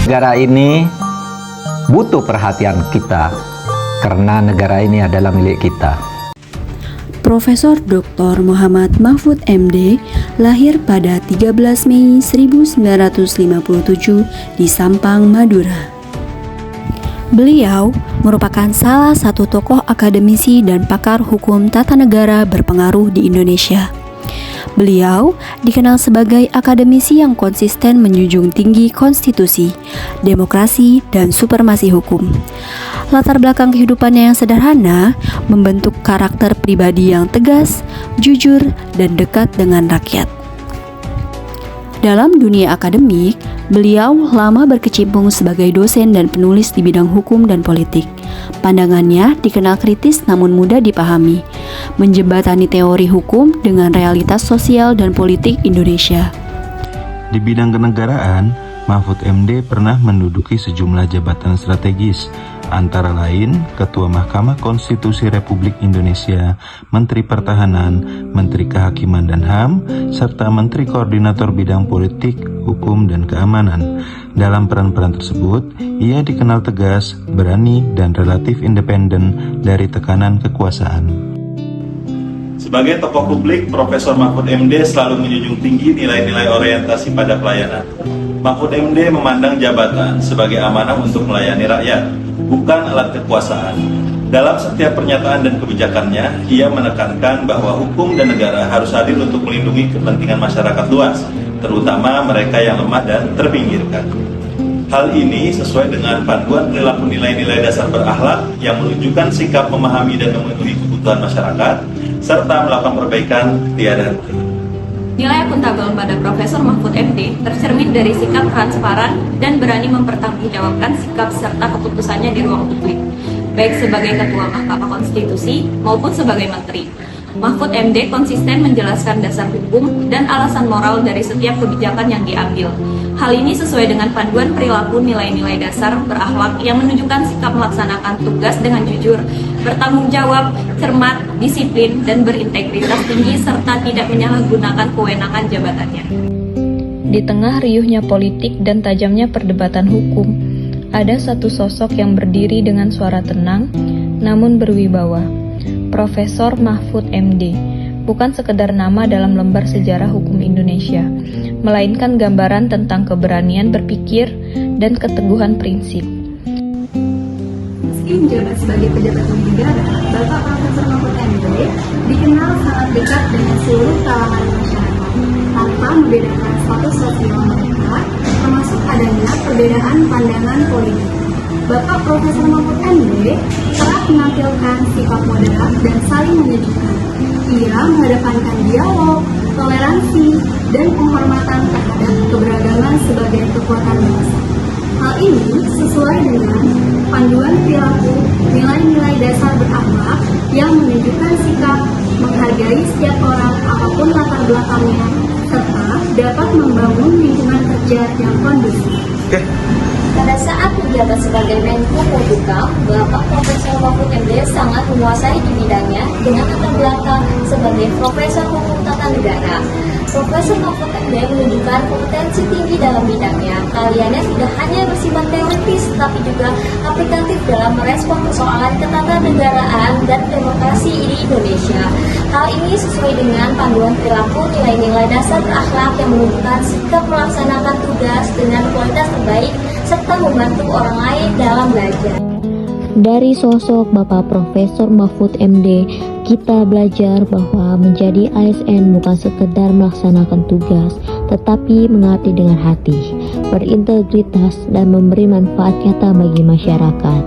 Negara ini butuh perhatian kita karena negara ini adalah milik kita. Profesor Dr. Muhammad Mahfud MD lahir pada 13 Mei 1957 di Sampang, Madura. Beliau merupakan salah satu tokoh akademisi dan pakar hukum tata negara berpengaruh di Indonesia. Beliau dikenal sebagai akademisi yang konsisten menjunjung tinggi konstitusi, demokrasi, dan supremasi hukum. Latar belakang kehidupannya yang sederhana membentuk karakter pribadi yang tegas, jujur, dan dekat dengan rakyat. Dalam dunia akademik, beliau lama berkecimpung sebagai dosen dan penulis di bidang hukum dan politik. Pandangannya dikenal kritis namun mudah dipahami, menjembatani teori hukum dengan realitas sosial dan politik Indonesia. Di bidang kenegaraan, Mahfud MD pernah menduduki sejumlah jabatan strategis, antara lain Ketua Mahkamah Konstitusi Republik Indonesia, Menteri Pertahanan, Menteri Kehakiman dan HAM, serta Menteri Koordinator Bidang Politik, Hukum, dan Keamanan. Dalam peran-peran tersebut, ia dikenal tegas, berani, dan relatif independen dari tekanan kekuasaan. Sebagai tokoh publik, Profesor Mahfud MD selalu menjunjung tinggi nilai-nilai orientasi pada pelayanan. Mahfud MD memandang jabatan sebagai amanah untuk melayani rakyat, bukan alat kekuasaan. Dalam setiap pernyataan dan kebijakannya, ia menekankan bahwa hukum dan negara harus hadir untuk melindungi kepentingan masyarakat luas, terutama mereka yang lemah dan terpinggirkan. Hal ini sesuai dengan panduan perilaku nilai-nilai dasar berakhlak yang menunjukkan sikap memahami dan memenuhi kebutuhan masyarakat, serta melakukan perbaikan tiada henti. Nilai akuntabel pada Profesor Mahfud MD tercermin dari sikap transparan dan berani mempertanggungjawabkan sikap serta keputusannya di ruang publik, baik sebagai Ketua Mahkamah Konstitusi maupun sebagai Menteri. Mahfud MD konsisten menjelaskan dasar hukum dan alasan moral dari setiap kebijakan yang diambil. Hal ini sesuai dengan panduan perilaku nilai-nilai dasar berakhlak yang menunjukkan sikap melaksanakan tugas dengan jujur, bertanggung jawab, cermat, disiplin, dan berintegritas tinggi serta tidak menyalahgunakan kewenangan jabatannya. Di tengah riuhnya politik dan tajamnya perdebatan hukum, ada satu sosok yang berdiri dengan suara tenang namun berwibawa. Profesor Mahfud MD bukan sekedar nama dalam lembar sejarah hukum Indonesia, melainkan gambaran tentang keberanian berpikir dan keteguhan prinsip. Meski menjabat sebagai pejabat negara, Bapak Profesor Mahfud MD dikenal sangat dekat dengan seluruh kalangan masyarakat, tanpa membedakan status sosial mereka, termasuk adanya perbedaan pandangan politik. Bapak Profesor Mahfud MD telah menampilkan sikap moderat dan saling menyejukkan. Ia mengedepankan dialog, toleransi, dan penghormatan terhadap keberagaman sebagai kekuatan bangsa. Hal ini sesuai dengan panduan perilaku nilai-nilai dasar berakhlak yang menunjukkan sikap menghargai setiap orang apapun latar belakangnya, serta dapat membangun lingkungan kerja yang kondusif. Pada saat menjabat sebagai Menko Polhukam, Bapak Profesor Mahfud MD sangat menguasai di bidangnya dengan latar belakang sebagai Profesor Hukum Tata Negara. Profesor Mahfud MD menunjukkan kompetensi tinggi dalam bidangnya. Keahliannya tidak hanya bersifat teoritis, tapi juga aplikatif dalam merespon persoalan ketatanegaraan dan demokrasi di Indonesia. Hal ini sesuai dengan panduan perilaku nilai-nilai dasar berakhlak yang menunjukkan sikap melaksanakan tugas dengan kualitas terbaik serta membantu orang lain dalam belajar. Dari sosok Bapak Profesor Mahfud MD, kita belajar bahwa menjadi ASN bukan sekedar melaksanakan tugas, tetapi mengabdi dengan hati, berintegritas, dan memberi manfaat nyata bagi masyarakat.